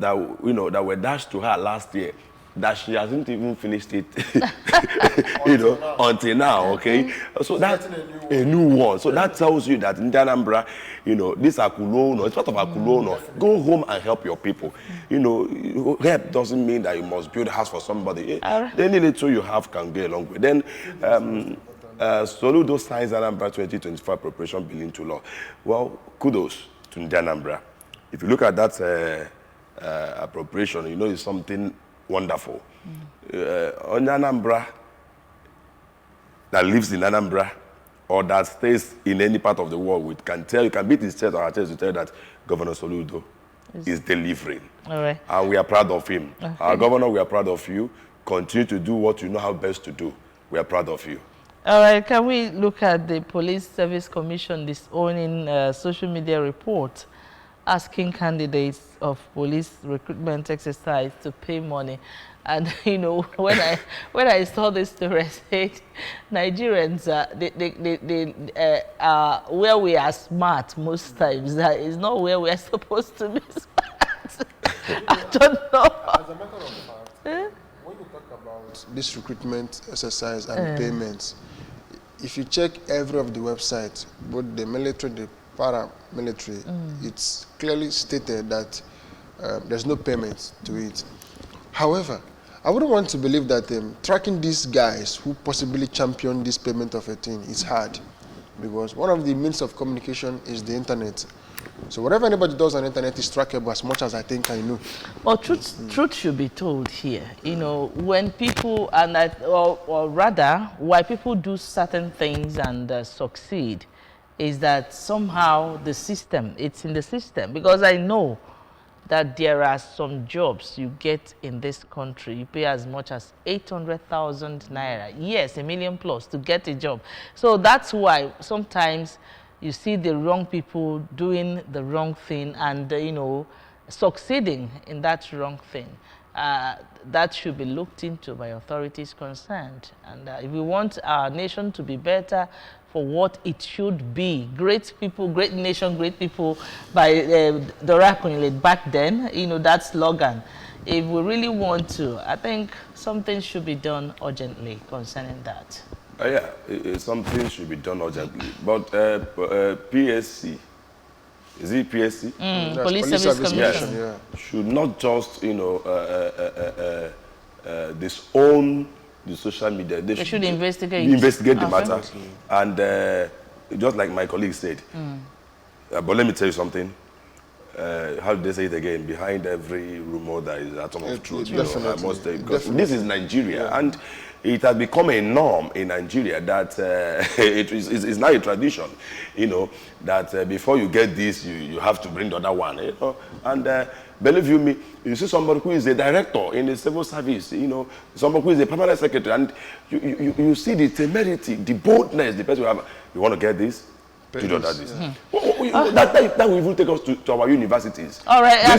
that that were dashed to her last year, that she hasn't even finished it, until now. Okay, so that's a new one. So that tells you that in Anambra, this Akulono, it's part of Akulono. Go home and help your people. Help doesn't mean that you must build a house for somebody. Any little you have can go a long way. Then, Soludo signs Anambra 2025 appropriation bill into law. Well, kudos to Anambra. If you look at that appropriation, it's something wonderful. On Anambra, that lives in Anambra, or that stays in any part of the world, you can beat his chest or her chest to tell that Governor Soludo is delivering. All right. And we are proud of him. Okay. Our governor, we are proud of you. Continue to do what you know how best to do. We are proud of you. All right, can we look at the Police Service Commission disowning social media report asking candidates of police recruitment exercise to pay money? And when I saw this story, I said, Nigerians, where we are smart most times, is not where we are supposed to be smart. I don't know. As a matter of fact, when you talk about this recruitment exercise and payments, if you check every of the websites, both the military, the paramilitary, it's clearly stated that there's no payment to it. However, I wouldn't want to believe that tracking these guys who possibly champion this payment of a thing is hard, because one of the means of communication is the internet. So whatever anybody does on the internet is trackable, as much as I think I know. Well, truth should be told here. When people, or rather, why people do certain things and succeed, is that somehow it's in the system. Because I know that there are some jobs you get in this country, you pay as much as 800,000 naira. Yes, $1 million plus to get a job. So that's why sometimes you see the wrong people doing the wrong thing and, succeeding in that wrong thing. That should be looked into by authorities concerned. And if we want our nation to be better for what it should be, great people, great nation, great people, by Dora Akunyili back then, that slogan. If we really want to, I think something should be done urgently concerning that. Something should be done urgently. But PSC, is it PSC? Police Service Commission. Yeah. Should not just, disown the social media. They should investigate the matter. And just like my colleague said, but let me tell you something. How do they say it again? Behind every rumor there is an atom of truth. I must say, because this is Nigeria, and it has become a norm in Nigeria that it's now a tradition, that before you get this, you have to bring the other one. And believe you me, you see somebody who is a director in the civil service, somebody who is a permanent secretary, and you see the temerity, the boldness, the person you want to get this. To do that, that will even take us to our universities. All right, I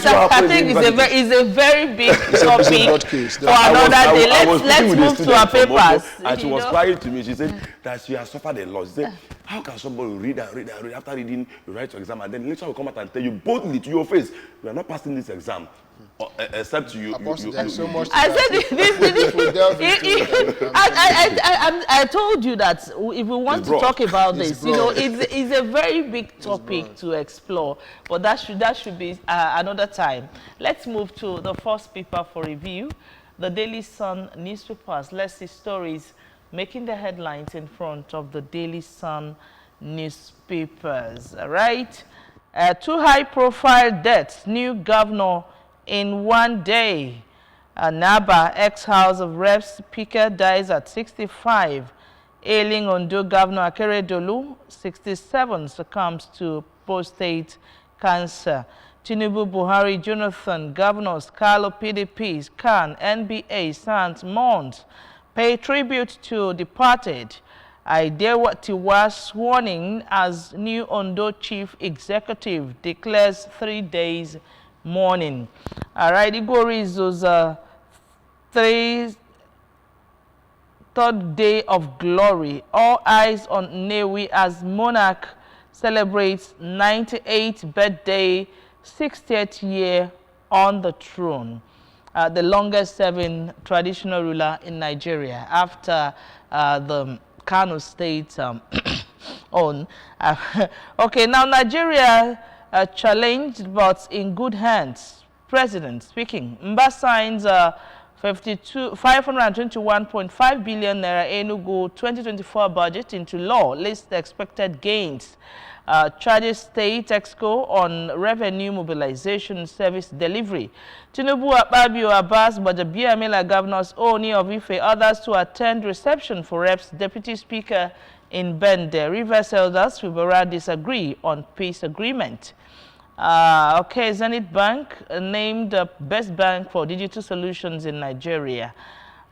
think it's a very big topic for another day. Let's move to our papers. And she was crying to me. She said that she has suffered a loss. She said, how can somebody read and read and read? After reading, you write your exam, and then the lecturer will come out and tell you boldly to your face, you are not passing this exam. Except you so much. I said I told you that if we want to talk about this, it's a very big topic to explore, but that should be another time. Let's move to the first paper for review, the Daily Sun newspapers. Let's see stories making the headlines in front of the Daily Sun newspapers. All right, 2 high-profile deaths, new governor in one day. Naba, ex-House of Reps Speaker, dies at 65. Ailing Ondo Governor Akeredolu, 67, succumbs to prostate cancer. Tinubu, Buhari, Jonathan, Governors, Carlo, PDP, Khan, NBA, Sands, Mons pay tribute to departed. Aidewatiwa sworn in as new Ondo Chief Executive, declares 3 days mourning. All right, Igorizo's third day of glory. All eyes on Nnewi as monarch celebrates 98th birthday, 60th year on the throne, the longest-serving traditional ruler in Nigeria after the Kano State own. Okay, now Nigeria challenged, but in good hands. President speaking. Mba signs 521.5 billion naira Enugu 2024 budget into law. Lists expected gains. Charges State Exco on revenue mobilization service delivery. Tinubu, Akpabio, Abbas, Gbajabiamila, Governors Oni of Ife, others to attend reception for Reps Deputy Speaker in Bende. Rivers elders Fibera disagree on peace agreement. Okay, Zenith Bank named best bank for digital solutions in Nigeria.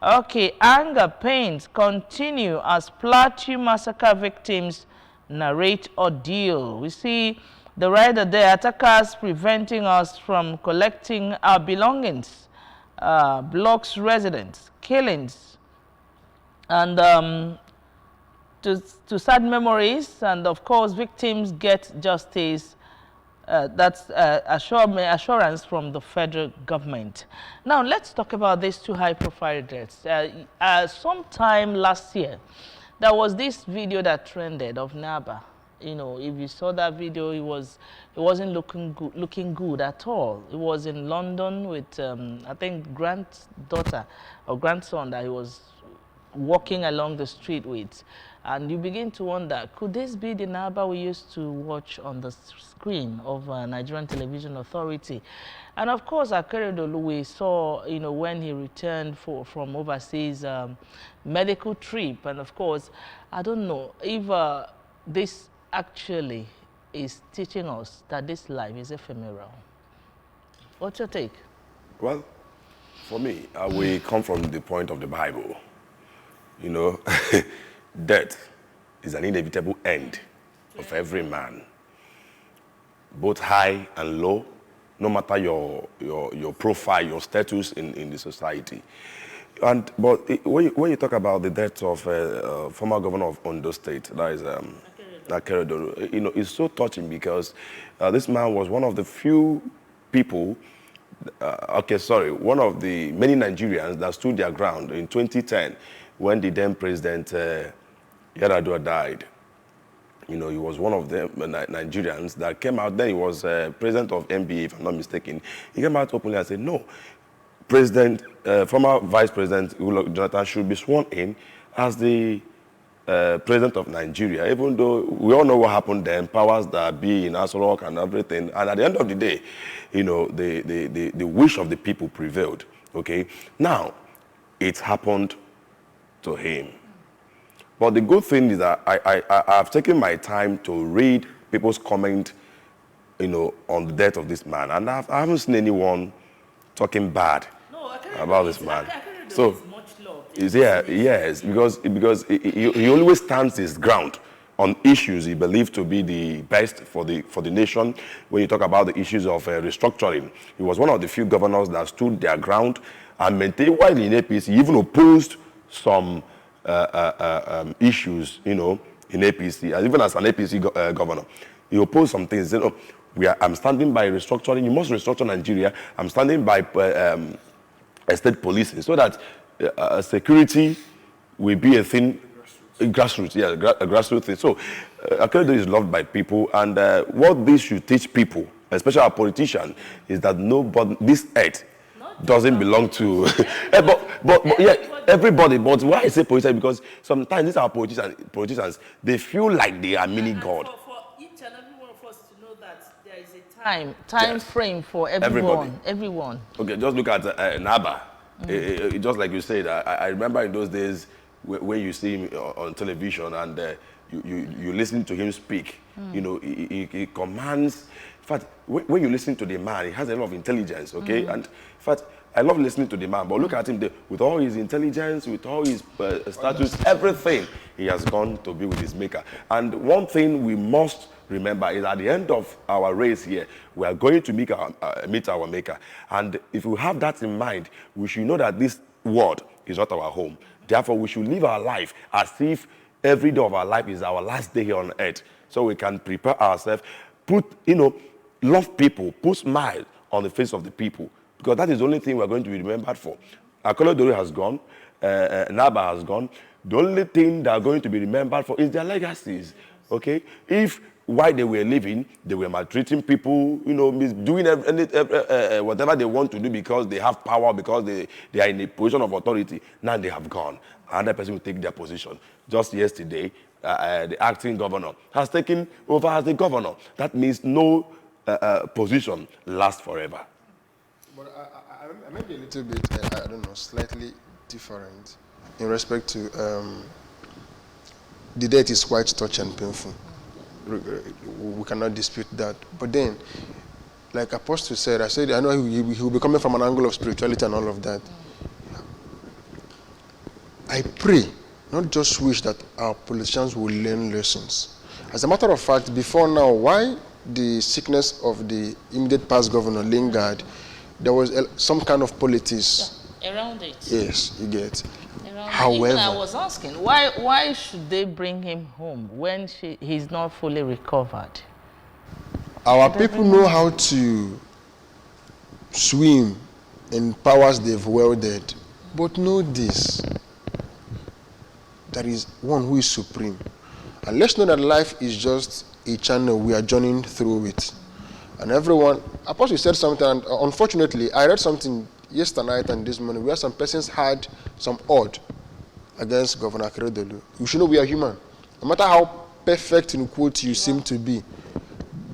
Okay, anger pains continue as Plateau massacre victims narrate ordeal. We see the rider there, attackers preventing us from collecting our belongings, blocks residents, killings, and to sad memories, and of course victims get justice. That's assurance from the federal government. Now let's talk about these two high-profile deaths. Sometime last year, there was this video that trended of Naba. You know, if you saw that video, it wasn't looking good at all. It was in London with I think granddaughter or grandson that he was walking along the street with. And you begin to wonder, could this be the Naba we used to watch on the screen of Nigerian Television Authority? And of course, Akeredolu, we saw, you know, when he returned from overseas medical trip. And of course, I don't know if this actually is teaching us that this life is ephemeral. What's your take? Well, for me, we come from the point of the Bible. You know, death is an inevitable end of every man, both high and low, no matter your profile, your status in the society. But when you talk about the death of former governor of Ondo State, that is Akeredolu, you know, it's so touching because this man was one of the few people, one of the many Nigerians that stood their ground in 2010 when the then president Yar'Adua died. You know, he was one of the Nigerians that came out. Then he was president of NBA, if I'm not mistaken. He came out openly and said, no, former Vice President Goodluck Jonathan should be sworn in as the president of Nigeria, even though we all know what happened then, powers that be in Aso Rock and everything. And at the end of the day, you know, the wish of the people prevailed, okay? Now, it happened to him. But the good thing is that I've taken my time to read people's comment, you know, on the death of this man. And I haven't seen anyone talking bad about this man. So, yes, because he always stands his ground on issues he believed to be the best for the nation. When you talk about the issues of restructuring, he was one of the few governors that stood their ground and maintained, while in APC, he even opposed some issues, you know, in APC, and even as an APC governor, he opposed some things. You know, I'm standing by restructuring. You must restructure Nigeria. I'm standing by state policing, so that security will be a thing, a grassroots thing. So, Akeredolu is loved by people, and what this should teach people, especially our politicians, is that nobody, this earth doesn't belong to, but yeah, everybody. But why I say politicians? Because sometimes these are politicians. They feel like they are mini God. For each and every one of us to know that there is a time frame for everyone. Okay, just look at Naba. Just like you said, I remember in those days when you see him on television and you listen to him speak. You know, he commands. In fact, when you listen to the man, he has a lot of intelligence, okay? And in fact, I love listening to the man, but look at him with all his intelligence, with all his status, everything, he has gone to be with his maker. And one thing we must remember is at the end of our race here, we are going to meet our maker. And if we have that in mind, we should know that this world is not our home. Therefore, we should live our life as if every day of our life is our last day here on earth, so we can prepare ourselves, love people, put smile on the face of the people, because that is the only thing we're going to be remembered for. Akoredolu has gone, Naba has gone. The only thing they are going to be remembered for is their legacies, okay? If while they were living, they were maltreating people, you know, doing whatever they want to do because they have power, because they are in a position of authority. Now they have gone. Another person will take their position. Just yesterday, the acting governor has taken over as the governor. That means no position lasts forever. But I might be a little bit, I don't know, slightly different in respect to the death is quite touch and painful. We cannot dispute that. But then, like Apostle said, I know he will be coming from an angle of spirituality and all of that. I pray, not just wish, that our politicians will learn lessons. As a matter of fact, before now, why the sickness of the immediate past governor lingered, there was some kind of politics around it. Yes, you get. However, even I was asking, why should they bring him home when he's not fully recovered? Our people know how to swim in powers they've wielded, but know this: there is one who is supreme. And let's know that life is just a channel we are journeying through it. And everyone, Apostle said something, and unfortunately, I read something yesterday night and this morning where some persons had some odd against Governor Akeredolu. You should know we are human. No matter how perfect, in quote, you seem to be,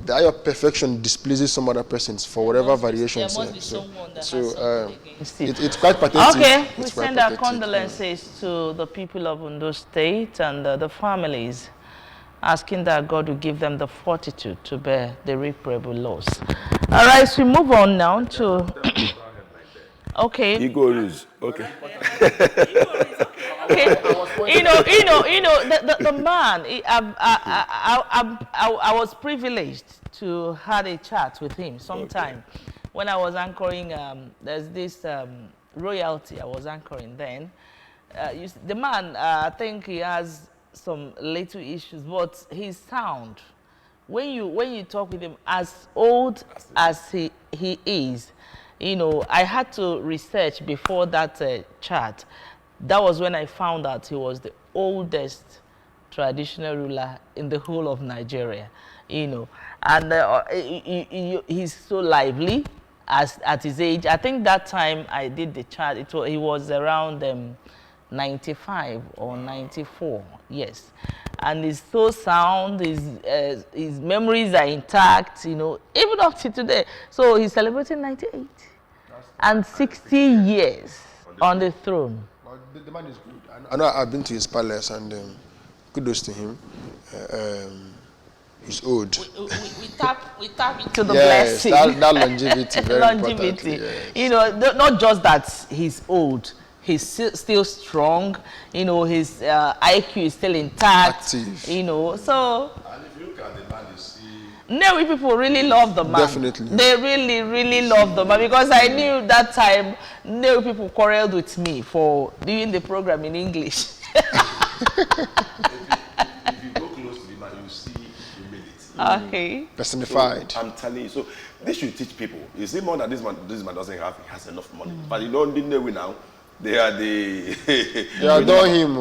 that your perfection displeases some other persons for whatever variations. There must be someone that it's quite pathetic. Okay, we send our condolences to the people of Ondo State and the families, asking that God will give them the fortitude to bear the irreparable loss. All right, so we move on now to... Okay. Igorus. Okay. Okay. The man. I was privileged to have a chat with him sometime when I was anchoring. There's this royalty I was anchoring then. The man, I think he has some little issues, but his sound. When you talk with him, as old as he is. I had to research before that chat. That was when I found out he was the oldest traditional ruler in the whole of Nigeria, and he's so lively at his age. I think that time I did the chat, he was around 95 or 94, yes. And he's so sound, his memories are intact, even up to today. So he's celebrating 98 and 60 years on the throne. Well, the man is good. I know I've been to his palace, and kudos to him. He's old. We tap into the blessing. That longevity, very longevity. Yes. Not just that he's old. He's still strong, his IQ is still intact, active. So. And if you look at the man, you see... Newi people really love the man. Definitely. They really, really love the man, because I knew that time Newi people quarreled with me for doing the program in English. if you go close to the man, you see humility. Okay. Personified. So, I'm telling you, so this should teach people. You see more that this man doesn't have, he has enough money. But you don't know now. They are the... They adore him.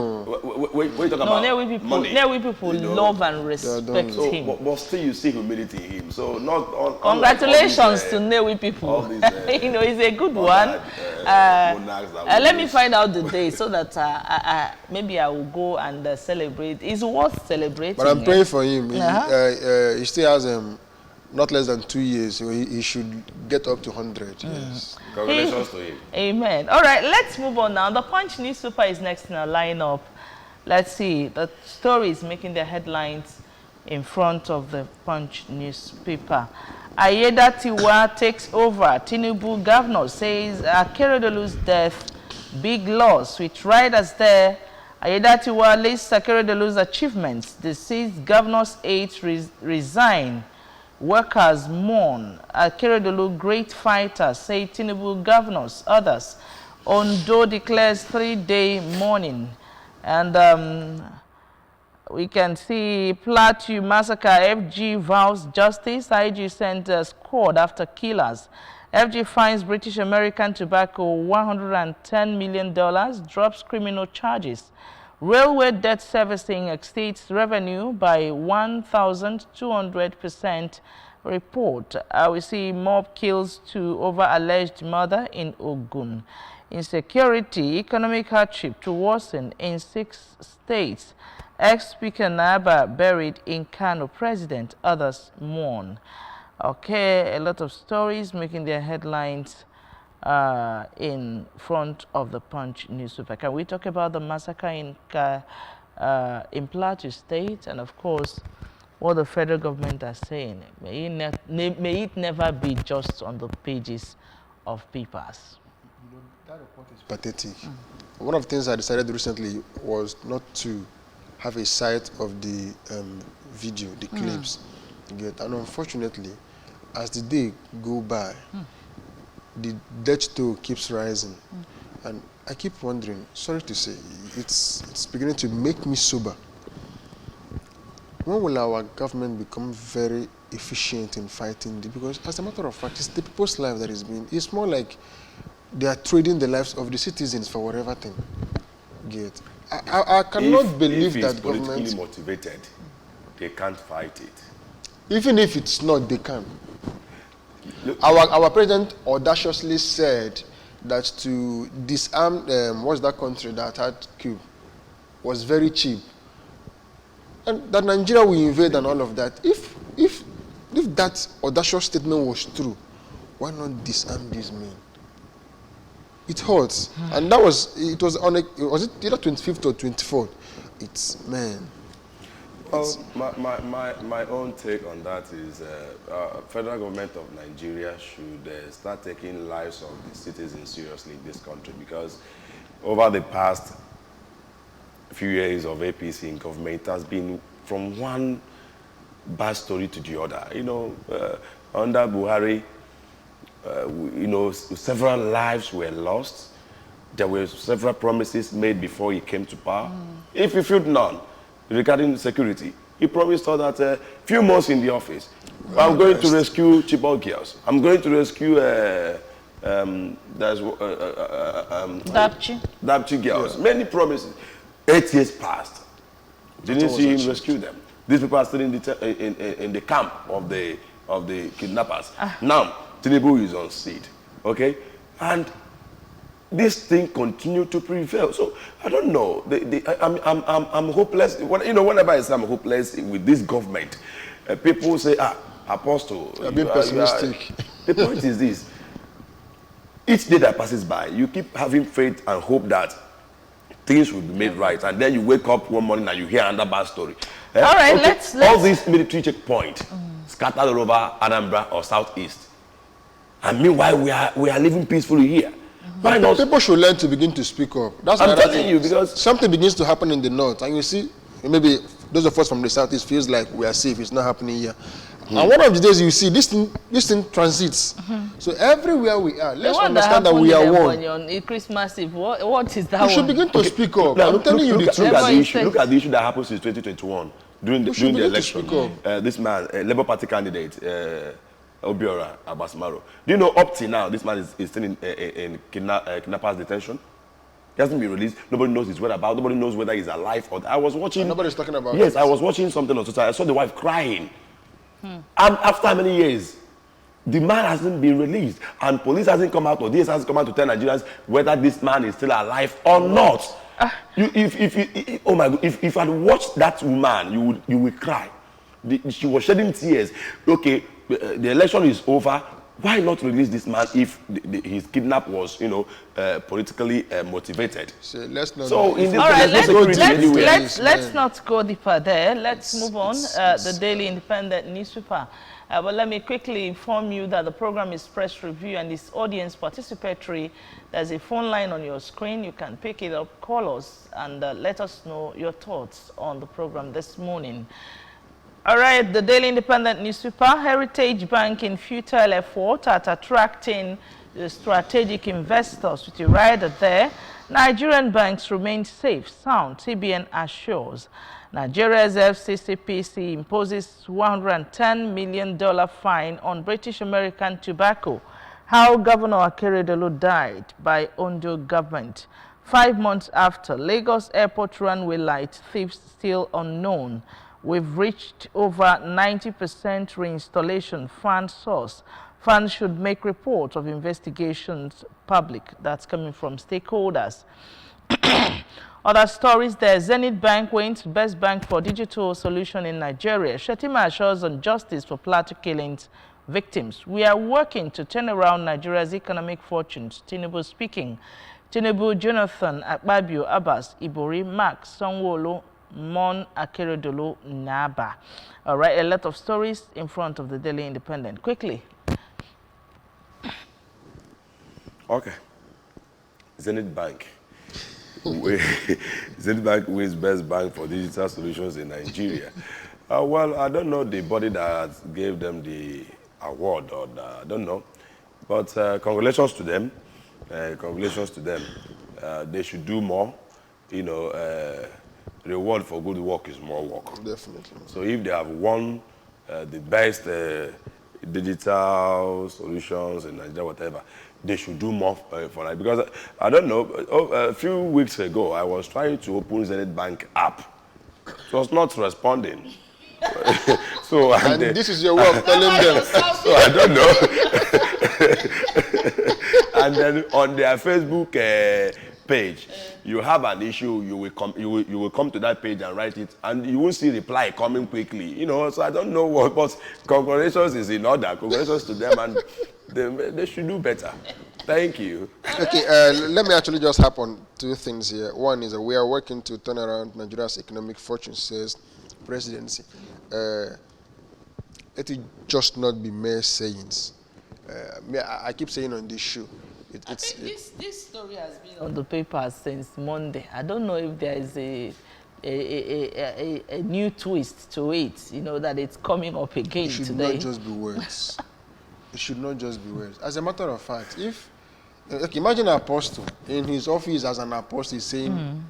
Wait, talk about money. Newi people love and respect him. But still you see humility in him. So not on... Congratulations to Newi people. These, he's a good one. Let me find out the day so that maybe I will go and celebrate. It's worth celebrating. But I'm praying for him. He still has... not less than 2 years, so he should get up to 100. Yes. Congratulations to him. Amen. All right, let's move on now. The Punch newspaper is next in our lineup. Let's see. The story is making the headlines in front of the Punch newspaper. Ayedatiwa takes over. Tinubu governor says Akeredolu's death, big loss. With riders there, Ayedatiwa lists Akeredolu's achievements. Deceased governor's aides resign. Workers mourn. Akeredolu, great fighter, say Tinubu governors. Others. Ondo declares 3-day mourning. And we can see Plateau massacre. FG vows justice. IG sent a squad after killers. FG fines British American Tobacco $110 million, drops criminal charges. Railway debt servicing exceeds revenue by 1,200%, report. We see mob kills to over alleged murder in Ogun. Insecurity, economic hardship to worsen in 6 states. Ex-Speaker Naba buried in Kano, president, others mourn. Okay, a lot of stories making their headlines in front of the Punch newspaper. Can we talk about the massacre in Plateau State, and of course what the federal government are saying? May it never be just on the pages of papers. That report is pathetic. One of the things I decided recently was not to have a sight of the video, the clips. And unfortunately, as the day go by, the death toll keeps rising. And I keep wondering, sorry to say, it's beginning to make me sober. When will our government become very efficient in fighting? Because as a matter of fact, it's the people's life that is being, it's more like they are trading the lives of the citizens for whatever thing. I cannot believe that government... If it's politically motivated, they can't fight it. Even if it's not, they can. Our president audaciously said that to disarm what's that country that had Cube was very cheap, and that Nigeria will invade and all of that. If that audacious statement was true, why not disarm these men? It hurts, and that was it was on was it either 25th or 24th? It's man. Well, my own take on that is federal government of Nigeria should start taking lives of the citizens seriously in this country, because over the past few years of APC in government, it has been from one bad story to the other. You know, under Buhari, you know, several lives were lost. There were several promises made before he came to power. If he fulfilled none regarding security, he promised us that a few months in the office, I'm going to rescue Chibok girls. I'm going to rescue Dapchi girls. Yeah. Many promises. 8 years passed. Didn't see him rescue them. These people are still in the camp of the kidnappers. Now, Tinubu is on seat, okay? And this thing continued to prevail. So I don't know. I'm hopeless. You know, whenever I say I'm hopeless with this government, people say, Apostle, you're being pessimistic. The point is this: each day that passes by, you keep having faith and hope that things will be made right, and then you wake up one morning and you hear another bad story. All right, okay, let's all these military checkpoints scattered all over Anambra or Southeast, and meanwhile we are living peacefully here. Why not? People should learn to begin to speak up. That's I'm telling you, because something begins to happen in the north, and you see, maybe those of us from the southeast feels like we are safe. It's not happening here. And one of the days you see this thing transits. So everywhere we are, let's understand that we are one. On Christmas Eve, what is that? We should begin to speak up. Now, I'm telling you the truth. Look at the issue that happened since 2021 during the election. This man, Labour Party candidate, Obiora Abasmaro. Do you know up till now this man is still in kidnappers detention? He hasn't been released. Nobody knows his whereabouts. Nobody knows whether he's alive or. I was watching. And nobody's talking about. Yes, I was watching something on Twitter. I saw the wife crying. And after many years, the man hasn't been released, and police hasn't come out, or DS hasn't come out to tell Nigerians whether this man is still alive or not. Oh my God! If you had watched that woman, you would cry. She was shedding tears. Okay, the election is over. Why not release this man if his kidnap was, you know, politically motivated? So let's not. So in this, all right, let's not go deeper there. Let's move on. The Daily Independent newspaper. But let me quickly inform you that the program is press review and is audience participatory. There's a phone line on your screen. You can pick it up, call us, and let us know your thoughts on the program this morning. All right, the Daily Independent newspaper, Heritage Bank in futile effort at attracting the strategic investors with a rider there. Nigerian banks remain safe, sound, CBN assures. Nigeria's FCCPC imposes $110 million fine on British American Tobacco. How Governor Akeredolu died by Ondo government. 5 months after, Lagos airport runway light thieves still unknown. We've reached over 90% reinstallation fund source. Funds should make report of investigations public. That's coming from stakeholders. Other stories there. Zenith Bank wins best bank for digital solution in Nigeria. Shettima assures on justice for Plateau killings victims. We are working to turn around Nigeria's economic fortunes. Tinubu speaking. Tinubu, Jonathan, Akpabio, Abbas, Ibori, Mark, Sanwo-Olu, Mon, Akeredolu, Naba. All right, a lot of stories in front of the Daily Independent. Quickly. Okay. Zenith Bank. Zenith Bank wins best bank for digital solutions in Nigeria. Well, I don't know the body that gave them the award, or I don't know. But congratulations to them. Congratulations to them. They should do more. You know, reward for good work is more work. Definitely. So if they have won the best digital solutions in Nigeria, whatever, they should do more for that. Because I don't know, a few weeks ago, I was trying to open Zenith Bank app. It was not responding. So and this is your way of telling them. So I don't know. And then on their Facebook page, you have an issue, you will come to that page and write it, and you won't see reply coming quickly. You know, so I don't know what, but congratulations is in order. Congratulations to them, and they should do better. Thank you. Okay, let me actually just hop on two things here. One is that we are working to turn around Nigeria's economic fortune, says presidency. Let it just not be mere sayings. I keep saying on this show. I think this story has been on the papers since Monday. I don't know if there is a new twist to it, you know, that it's coming up again today. It should not just be words. It should not just be words. As a matter of fact, if imagine an apostle in his office as an apostle saying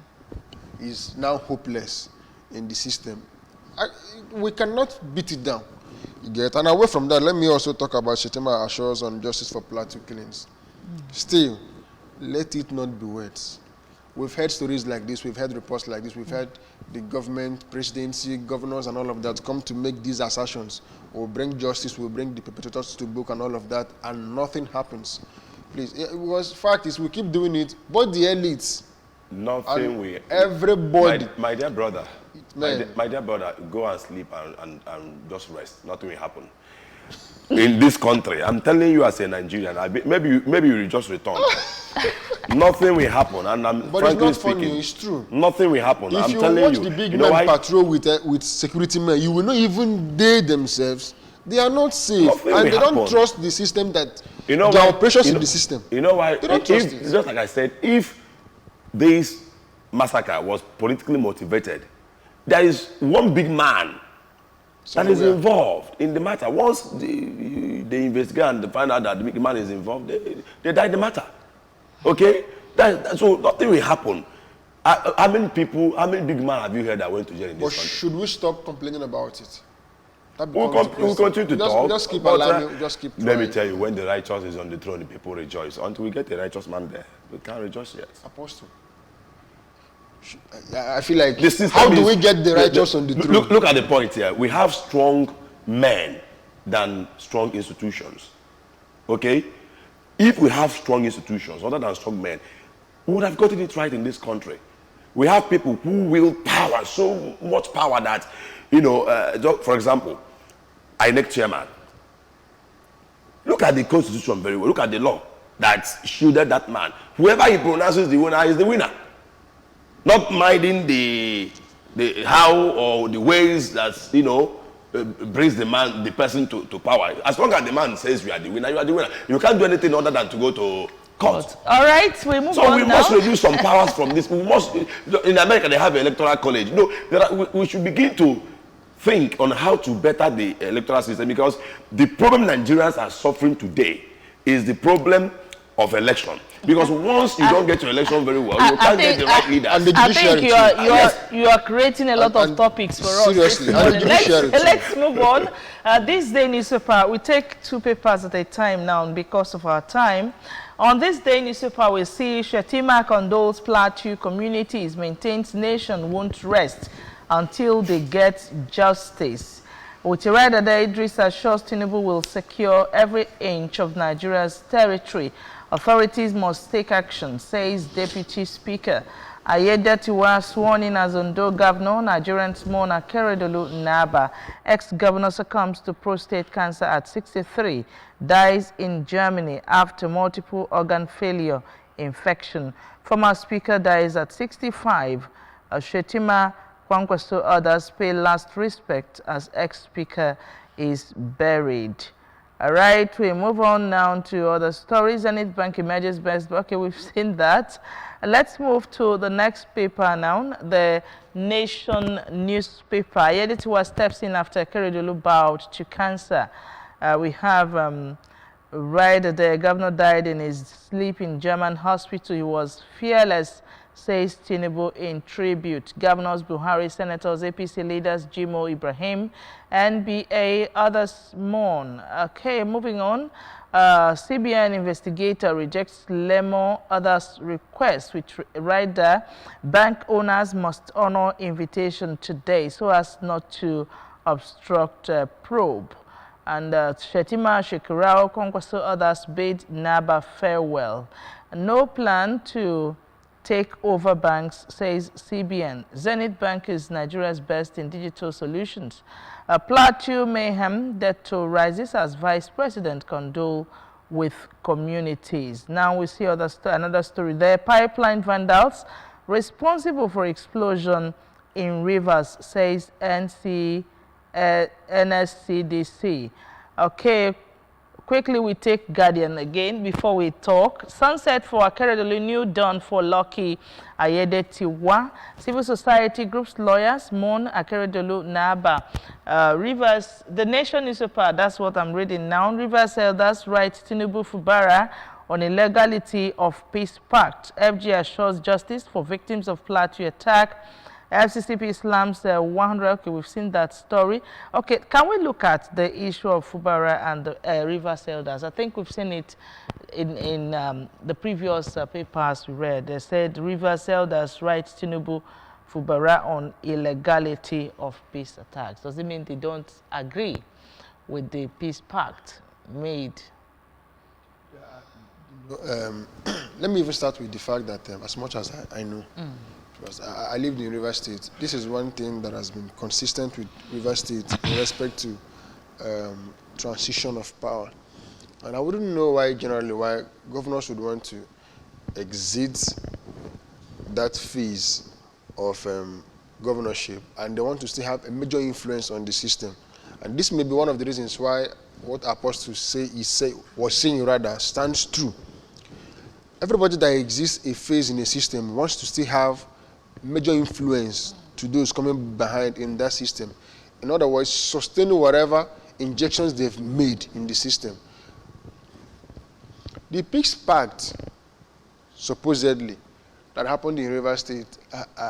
he's now hopeless in the system, we cannot beat it down. You get? And away from that, let me also talk about Shettima assures on justice for Plateau killings. Still, let it not be words. We've heard stories like this, we've heard reports like this, we've heard the government, presidency, governors and all of that come to make these assertions. We'll bring justice, we'll bring the perpetrators to book and all of that, and nothing happens. Please, because fact is we keep doing it, but the elites, nothing we... Everybody... My dear brother, my dear brother, go and sleep and just rest. Nothing will happen. In this country, I'm telling you as a Nigerian, maybe you will just return. Nothing will happen, and but frankly it's not speaking, funny, it's true. Nothing will happen. If I'm you telling watch you, the big you know men why? patrol with security men, you will not even they themselves, they are not safe. Nothing and they happen. don't trust the system that, you know their why? operations in the system. You know why? They don't trust it. Just like I said, if this massacre was politically motivated, there is one big man that is involved in the matter. Once they investigate and they find out that the big man is involved, they die in the matter. Okay? So nothing will happen. How many big men have you heard that went to jail in this country? Should we stop complaining about it? We'll continue to talk. Just keep allowing, just keep trying. Let me tell you, when the righteous is on the throne, the people rejoice. Until we get the righteous man there, we can't rejoice yet. Apostle. I feel like, how do we get the righteous on the throne? Look at the point here. We have strong men than strong institutions. Okay? If we have strong institutions other than strong men, we would have gotten it right in this country. We have people who will power, so much power that, you know, for example, INEC chairman. Look at the constitution very well. Look at the law that shielded that man. Whoever he pronounces the winner is the winner. Not minding the how or the ways that, you know, brings the person to power. As long as the man says you are the winner, you are the winner. You can't do anything other than to go to court. All right, we move on. So we must reduce some powers from this. We must. In America, they have an electoral college. You know, we should begin to think on how to better the electoral system, because the problem Nigerians are suffering today is the problem of election. Because once you don't get your election very well, you can't get the right leaders. And the I think you are creating a lot of and topics for us. seriously, and the judiciary too. Let's move on. This day newspaper, we take 2 papers at a time now because of our time. On this day newspaper, we see Shettima condoles Plateau communities, maintains nation won't rest until they get justice. Utirada Idris assures Tinubu will secure every inch of Nigeria's territory. Authorities must take action, says Deputy Speaker. Ayedatiwa sworn in as Ondo Governor. Nigerians mourn Akeredolu Naba. Ex-governor succumbs to prostate cancer at 63. Dies in Germany after multiple organ failure infection. Former Speaker dies at 65. Shettima Kwankwaso others pay last respect as ex-speaker is buried. All right, we move on now to other stories. Zenith Bank emerges best. Okay, we've seen that. Let's move to the next paper now, the Nation newspaper. Ayedatiwa steps in after Akeredolu bowed to cancer. We have right the governor died in his sleep in German hospital. He was fearless, says Tinubu in tribute. Governors Buhari, senators, APC leaders Jimo Ibrahim, NBA, others mourn. Okay, moving on. CBN investigator rejects Lemo others' request, which right there, bank owners must honor invitation today so as not to obstruct probe. And Shettima, Shekarau, Kwankwaso others bid Naba farewell. No plan to take over banks, says CBN. Zenith Bank is Nigeria's best in digital solutions. Plateau mayhem, death toll rises as Vice President condole with communities. Now we see another story there. Pipeline vandals responsible for explosion in rivers, says NSCDC. Okay. Quickly, we take Guardian again before we talk. Sunset for Akeredolu, new dawn for Lucky Ayedatiwa. Civil society groups, lawyers, mourn Akeredolu Naba. Rivers, the Nation newspaper, that's what I'm reading now. Rivers elders write Tinubu Fubara on illegality of peace pact. FG assures justice for victims of Plateau attack. FCCP slams 100. Okay, we've seen that story. Okay, can we look at the issue of Fubara and the Rivers elders? I think we've seen it in the previous papers we read. They said Rivers elders write Tinubu Fubara on illegality of peace attacks. Does it mean they don't agree with the peace pact made? Let me even start with the fact that as much as I know, because I lived in Rivers State, this is one thing that has been consistent with Rivers State in respect to transition of power. And I wouldn't know why governors would want to exit that phase of governorship, and they want to still have a major influence on the system. And this may be one of the reasons why what Apostle was saying stands true. Everybody that exists a phase in a system wants to still have major influence to those coming behind in that system. In other words, sustaining whatever injections they've made in the system. The Peace Pact, supposedly, that happened in Rivers State,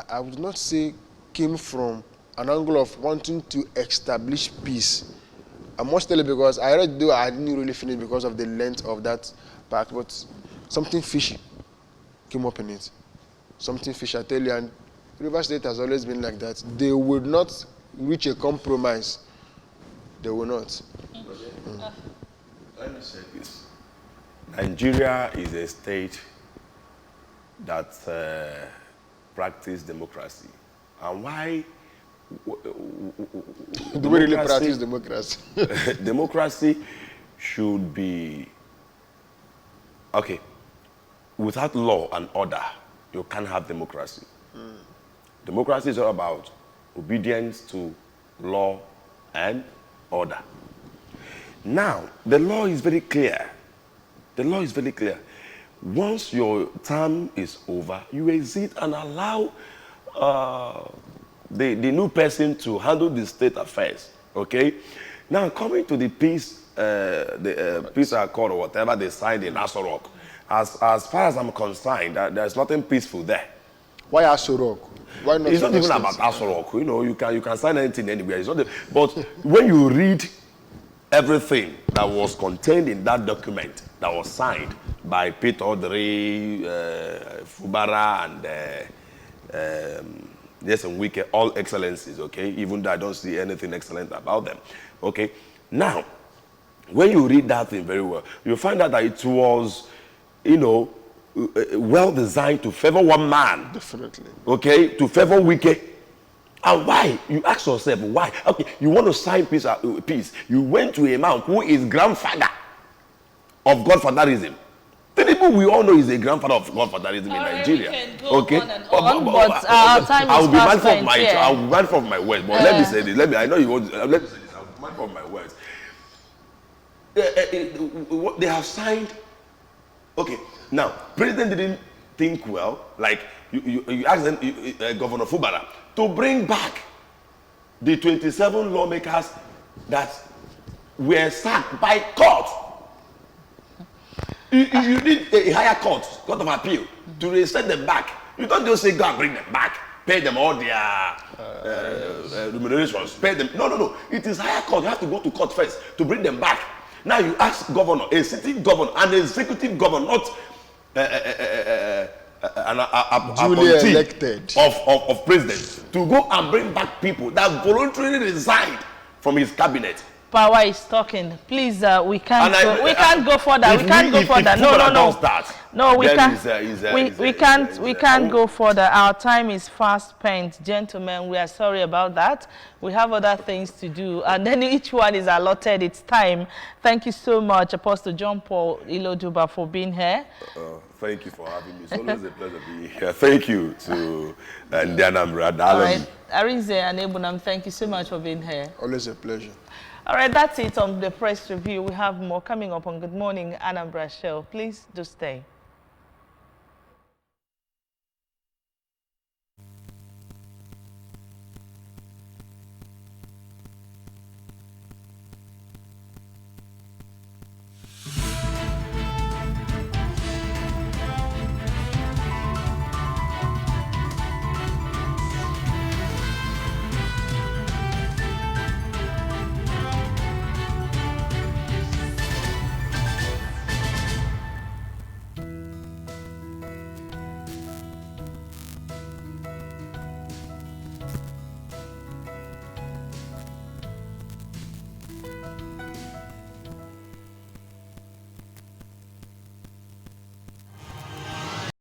I would not say came from an angle of wanting to establish peace. I must tell you, because I read, though I didn't really finish because of the length of that pact, but something fishy came up in it. Something fishy, I tell you, and Rivers State has always been like that. They would not reach a compromise. They will not. Let me say this. Nigeria is a state that practices democracy. And why? Do we really practice democracy? Democracy should be, okay, without law and order, you can't have democracy. Democracy is all about obedience to law and order. Now, the law is very clear. The law is very clear. Once your term is over, you exit and allow the new person to handle the state affairs. Okay? Now, coming to the peace, peace accord or whatever they signed in Aso Rock, as far as I'm concerned, there's nothing peaceful there. Why Aso Rock? Why not? It's not even about Aso Rock. You know, you can sign anything anywhere. It's not but when you read everything that was contained in that document that was signed by Peter Odiri, Fubara, and yes, and Wike, all excellencies, okay? Even though I don't see anything excellent about them, okay? Now, when you read that thing very well, you find out that it was, you know, well designed to favor one man. Definitely. Okay, to favor Wike. And why? You ask yourself, why? Okay, you want to sign peace. You went to a man who is grandfather of Godfatherism. Tinubu, we all know is a grandfather of Godfatherism in Nigeria. Okay, but our time I will is be mindful of my. yeah. I will be mindful of my words. But let me say this. I know you want. Let me say this. I will be mindful of my words. They have signed. Okay, now president didn't think well. Like you asked them, Governor Fubara, to bring back the 27 lawmakers that were sacked by court. You need a higher court of appeal, to reset them back. You don't just say go and bring them back, pay them all their remunerations, pay them. No. It is higher court. You have to go to court first to bring them back. Now you ask governor, a sitting governor, an executive governor, not an appointee elected of president, to go and bring back people that voluntarily resigned from his cabinet. Power is talking. Please, we can't go further. We can't go further. No, we can't go further. Our time is fast spent, gentlemen. We are sorry about that. We have other things to do, and then each one is allotted its time. Thank you so much, Apostle John Paul Iloduba, for being here. Thank you for having me. It's always a pleasure being here. Thank you to Anambra. All right, Arinze and Ebunam, thank you so much for being here. Always a pleasure. All right, that's it on the press review. We have more coming up on Good Morning Anambra Show. Please do stay.